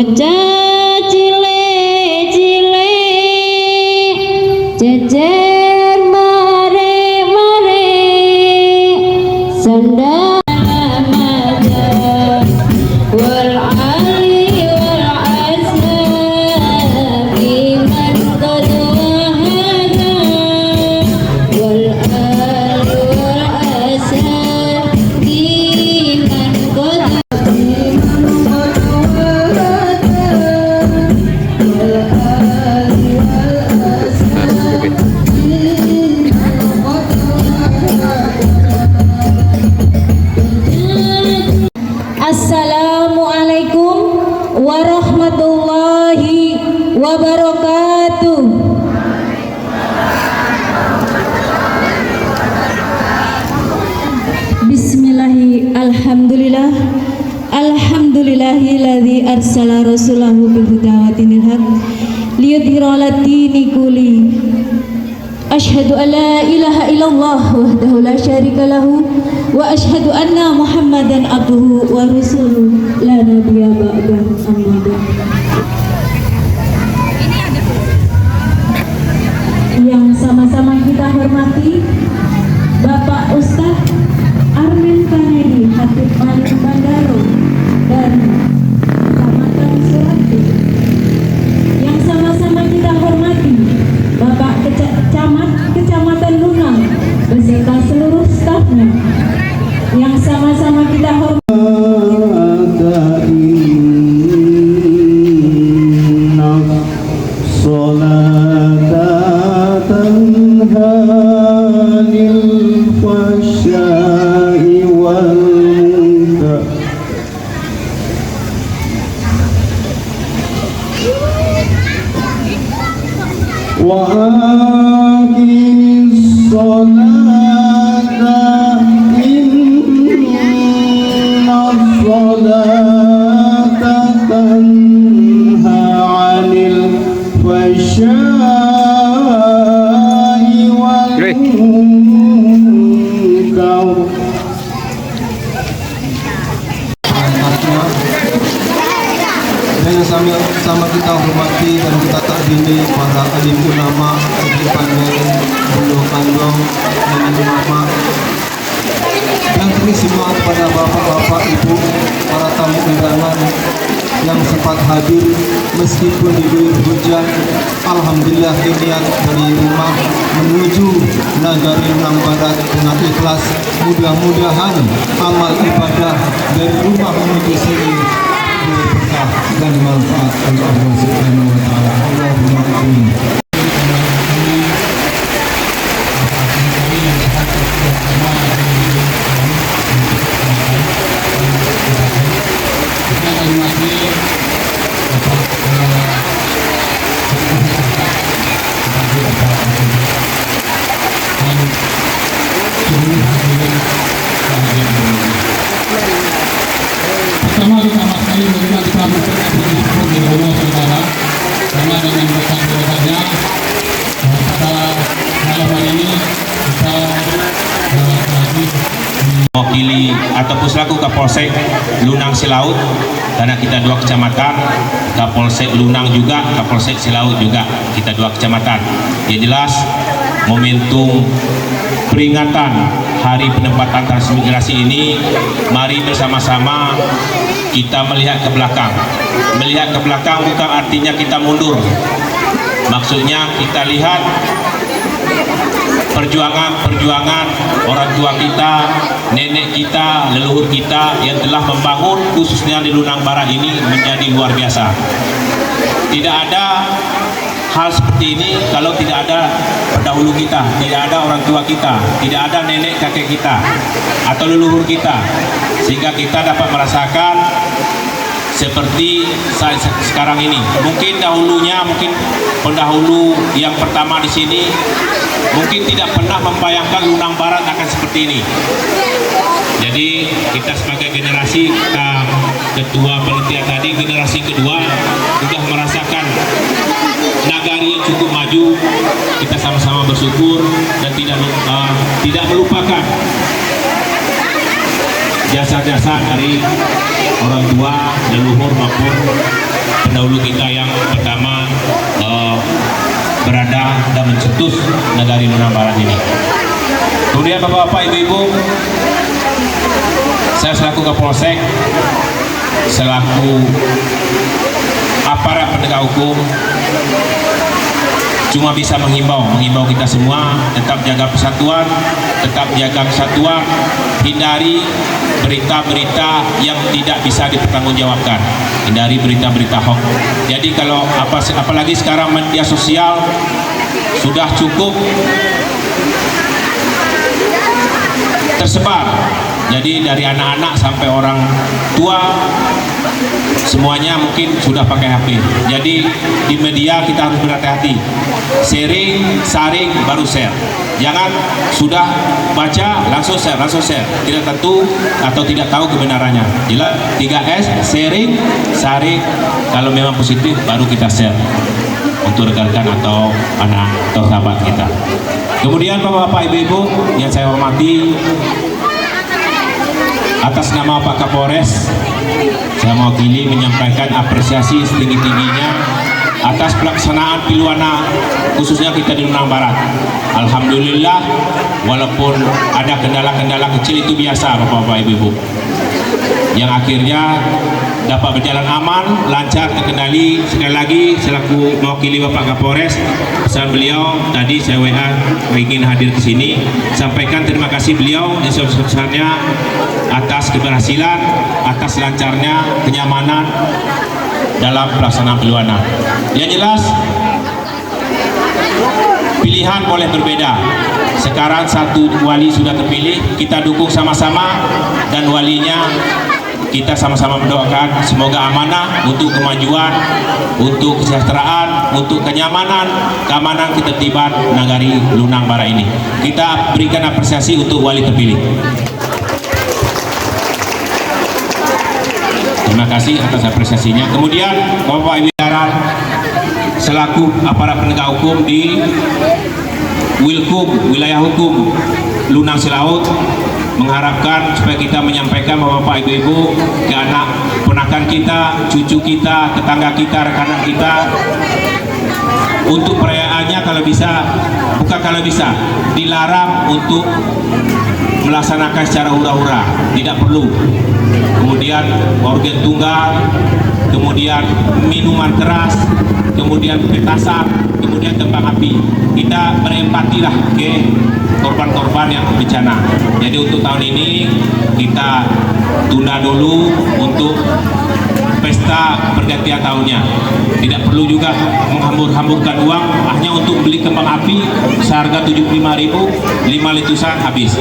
bocah cilik-cilik jejer mare-mare sandal Ramadan wal ali wal asab iman qad wahada wal ali wal asab iman qad Assalamualaikum warahmatullahi wabarakatuh. Bismillahi alhamdulillah alhamdulillahilladzi arsala rasulahu bil huda wa dinil haq liyudhhira 'alad dini kulli. Asyhadu an la ilaha illallah wahdahu la syarika lahu wa asyhadu anna Muhammadan abduhu wa rasuluh la nabiyya ba'dahu amma ba'd. Yang sama-sama kita hormati Bapak Ustadz Armin Kanedi Hatib Malik Bandaro dan Kecamatan Surati. Yang sama-sama kita hormati Bapak Kecamatan Lunang beserta seluruh stafnya. Yang sama-sama kita hormati sama kita hormati dan kita takdimi para alim ulama, alim pandai, beliau kandung, dan ulama, dan terima kepada bapak-bapak, ibu, para tamu undangan yang sempat hadir meskipun diguyur hujan. Alhamdulillah niat dari rumah menuju Nagari Lunang Barat dengan ikhlas. Mudah-mudahan amal ibadah dari rumah menuju sini berkah dan manfaat oleh Allah Subhanahu wa taala. Allahumma amin. Pertama sekali bagaimana kita mengucapkan syukur kepada Allah Taala karena dengan berkat-berkatnya pada malam hari ini kita lagi mewakili ataupun selaku Kapolsek Lunang Silaut, karena kita dua kecamatan, Kapolsek Lunang juga, Kapolsek Silaut juga, kita dua kecamatan. Ya jelas momentum peringatan Hari Penempatan Transmigrasi ini, mari bersama-sama kita melihat ke belakang. Melihat ke belakang bukan artinya kita mundur. Maksudnya kita lihat perjuangan orang tua kita, nenek kita, leluhur kita yang telah membangun khususnya di Lunang Barat ini menjadi luar biasa. Tidak ada hal seperti ini kalau tidak ada pendahulu kita, tidak ada orang tua kita, tidak ada nenek kakek kita atau leluhur kita, sehingga kita dapat merasakan seperti saat sekarang ini. Mungkin dahulunya, mungkin pendahulu yang pertama di sini mungkin tidak pernah membayangkan Lunang Barat akan seperti ini. Jadi kita sebagai generasi, ketua panitia tadi, generasi kedua sudah merasakan nagari yang cukup maju. Kita sama-sama bersyukur dan tidak melupakan jasa-jasa dari orang tua, leluhur maupun pendahulu kita yang pertama berada dan mencetus negari Lunar Barat ini. Kemudian Bapak-bapak, Ibu-ibu, saya selaku Kapolsek, selaku aparat penegak hukum, cuma bisa menghimbau kita semua tetap jaga persatuan, tetap jaga kesatuan, hindari berita-berita yang tidak bisa dipertanggungjawabkan, hindari berita-berita hoax. Jadi kalau apalagi sekarang media sosial sudah cukup tersebar, jadi dari anak-anak sampai orang tua semuanya mungkin sudah pakai HP. Jadi di media kita harus berhati-hati, sharing, saring, baru share. Jangan sudah baca langsung share, tidak tentu atau tidak tahu kebenarannya. Jelas 3S, sharing, saring, kalau memang positif baru kita share untuk rekan-rekan atau anak atau sahabat kita. Kemudian Bapak-bapak, Ibu-ibu yang saya hormati, atas nama Pak Kapolres, saya mewakili menyampaikan apresiasi setinggi-tingginya atas pelaksanaan Piluana khususnya kita di Lunar Barat. Alhamdulillah, walaupun ada kendala-kendala kecil itu biasa Bapak-bapak, Ibu-ibu, yang akhirnya dapat berjalan aman, lancar, terkendali. Sekali lagi selaku mewakili Bapak Kapolres, pesan beliau tadi saya WA ingin hadir ke sini, sampaikan terima kasih beliau yang sebesar-besarnya atas keberhasilan, atas lancarnya, kenyamanan dalam pelaksanaan Piluana. Yang jelas pilihan boleh berbeda. Sekarang satu wali sudah terpilih, kita dukung sama-sama, dan walinya kita sama-sama mendoakan semoga amanah untuk kemajuan, untuk kesejahteraan, untuk kenyamanan, keamanan, ketertiban negari Lunar Barat ini. Kita berikan apresiasi untuk wali terpilih. Terima kasih atas apresiasinya. Kemudian Bapak Ibu selaku aparat penegak hukum di Wilkum, wilayah hukum Lunar Selaut, mengharapkan supaya kita menyampaikan Bapak Ibu ke anak ponakan kita, cucu kita, tetangga kita, rekanan kita, untuk perayaannya kalau bisa dilarang untuk melaksanakan secara hura-hura, tidak perlu. Kemudian organ tunggal, kemudian minuman keras, kemudian petasan, kemudian kembang api. Kita berempatilah ke korban-korban yang bencana. Jadi untuk tahun ini kita tunda dulu untuk pesta pergantian tahunnya. Tidak perlu juga menghambur-hamburkan uang hanya untuk beli kembang api seharga 75.000, 5 letusan habis.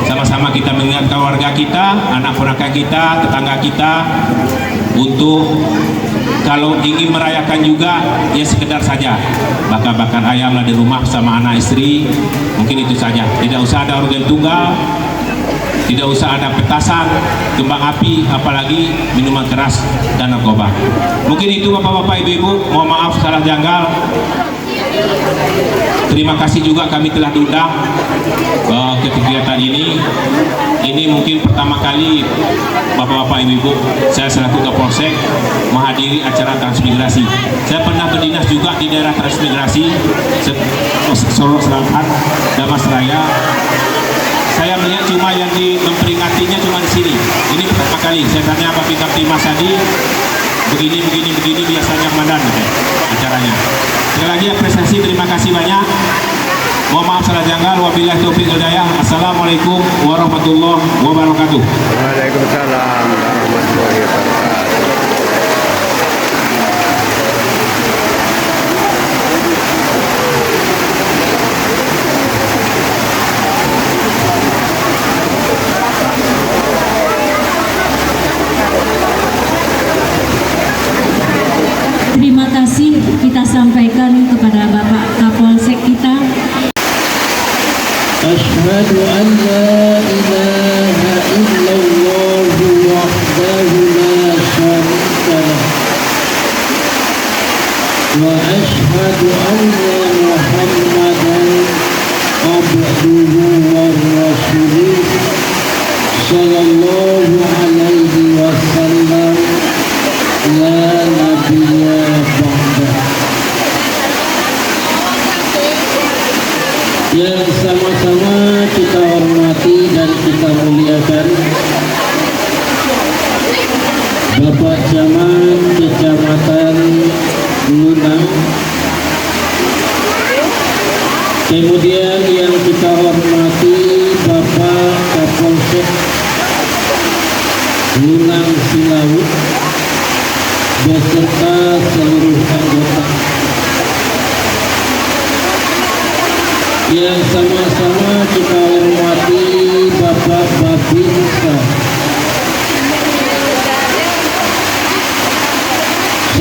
Sama-sama kita mengingatkan warga kita, anak ponakan kita, tetangga kita, untuk kalau ingin merayakan juga ya sekedar saja bakar-bakar ayam lah di rumah sama anak istri, mungkin itu saja. Tidak usah ada organ tunggal, tidak usah ada petasan, kembang api, apalagi minuman keras dan narkoba. Mungkin itu Bapak-bapak, Ibu-ibu, mohon maaf salah janggal. Terima kasih juga kami telah diundang ke kegiatan ini. Ini mungkin pertama kali Bapak-bapak, Ibu-ibu, saya selaku Kapolsek menghadiri acara transmigrasi. Saya pernah berdinas juga di daerah transmigrasi Solo Selatan, Damas Raya. Saya melihat cuma yang memperingatinya cuma di sini. Ini pertama kali. Saya tanya Pak Kaptimas tadi, begini biasanya Mandan acaranya. Sekali lagi apresiasi, terima kasih banyak. Mohon maaf salah janggal. Wabillahi taufiq wal hidayah. Assalamualaikum warahmatullahi wabarakatuh. Waalaikumsalam warahmatullahi wabarakatuh. Terima kasih kita sampaikan kepada Bapak Kapolsek kita. Asyhadu an la ilaha illallah wahdahu la syarika lah wa asyhadu anna Muhammadan abduhu wa rasuluh sallallahu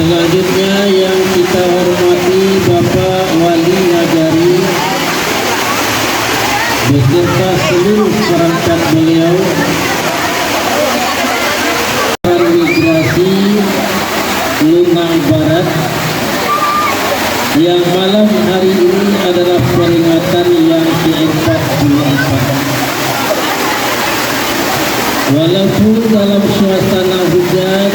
Selanjutnya yang kita hormati Bapak Wali Nagari beserta seluruh perangkat beliau, Migrasi Lunang Barat, yang malam hari ini adalah peringatan yang ke-44. Walaupun dalam suasana hujan,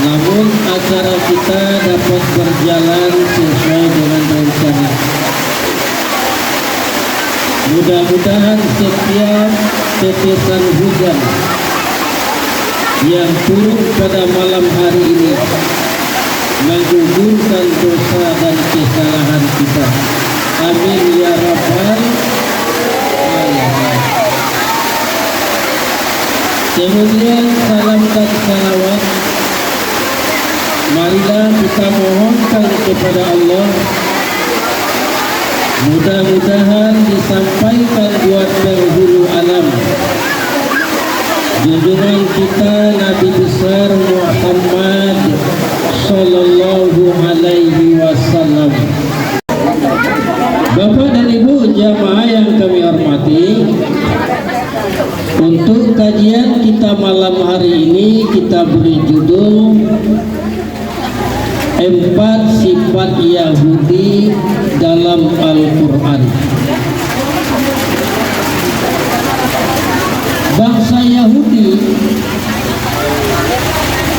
namun acara kita dapat berjalan sesuai dengan rencana. Mudah-mudahan setiap tetesan hujan yang turun pada malam hari ini menggugurkan dosa dan kesalahan kita. Amin ya rabbal alamin. Kemudian salam dan salawat marilah kita mohonkan kepada Allah, mudah-mudahan disampaikan buat penghulu alam junjungan kita Nabi besar Muhammad sallallahu alaihi wasallam. Bapak dan Ibu jamaah yang kami hormati, untuk kajian kita malam hari ini kita beri judul 4 sifat Yahudi dalam Al-Quran. Bangsa Yahudi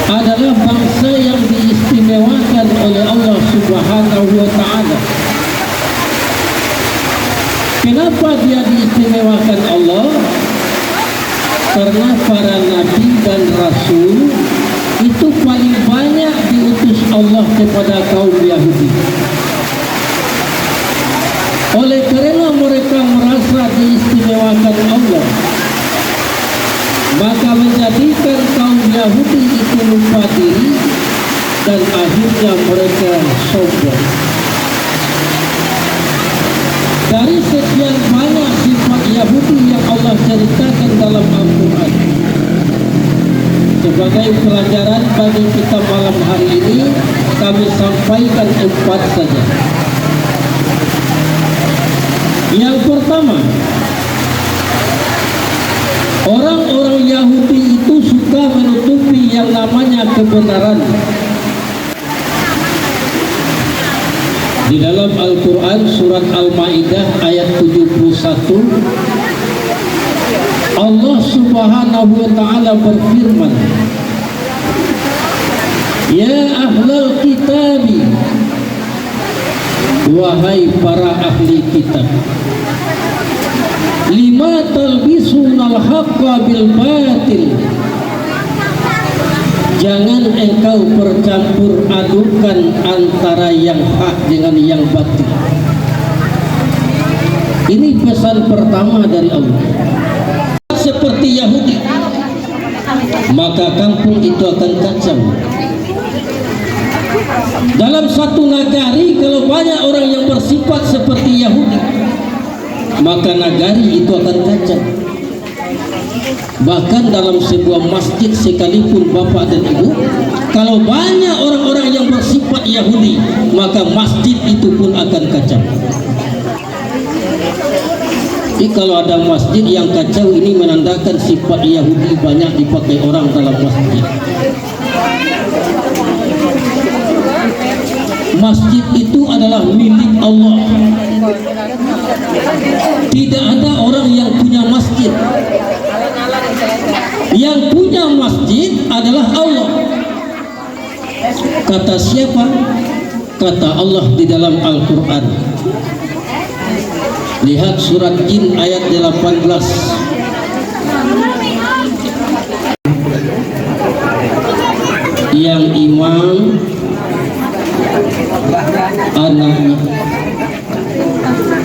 adalah bangsa yang diistimewakan oleh Allah Subhanahu wa Ta'ala. Kenapa dia diistimewakan Allah? Karena para nabi dan rasul itu paling banyak diutus Allah kepada kaum Yahudi. Oleh karena mereka merasa diistimewakan Allah, maka menjadikan kaum Yahudi itu lupa diri dan akhirnya mereka sombong. Dari sekian banyak sifat Yahudi yang Allah ceritakan dalam Al-Quran, sebagai pelajaran bagi kita malam hari ini, kami sampaikan 4 saja. Yang pertama, orang-orang Yahudi itu suka menutupi yang namanya kebenaran. Di dalam Al-Quran surat Al-Ma'idah ayat 71, Allah Subhanahu wa Ta'ala berfirman, Ya ahlal kitabi, wahai para ahli kitab, lima talbisunal haqqa bil batil, jangan engkau bercampur adukan antara yang hak dengan yang batil. Ini pesan pertama dari Allah. Seperti Yahudi, maka kampung itu akan kacau. Dalam satu nagari, kalau banyak orang yang bersifat seperti Yahudi, maka nagari itu akan kacau. Bahkan dalam sebuah masjid sekalipun Bapak dan Ibu, kalau banyak orang-orang yang bersifat Yahudi, maka masjid itu pun akan kacau. Jadi kalau ada masjid yang kacau, ini menandakan sifat Yahudi banyak dipakai orang dalam masjid. Masjid itu adalah milik Allah. Tidak ada orang yang punya masjid. Yang punya masjid adalah Allah. Kata siapa? Kata Allah di dalam Al-Quran. Lihat surat Jin ayat 18. Yang imam anaknya.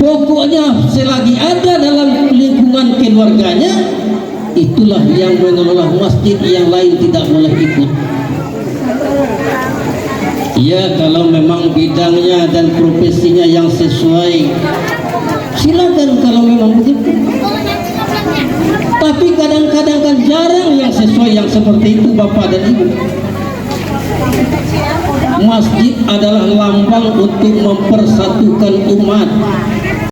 Pokoknya selagi ada dalam lingkungan keluarganya, itulah yang mengelola masjid, yang lain tidak boleh ikut. Ya, kalau memang bidangnya dan profesinya yang sesuai, silakan kalau memang begitu. Tapi kadang-kadang kan jarang yang sesuai yang seperti itu Bapak dan Ibu. Masjid adalah lambang untuk mempersatukan umat.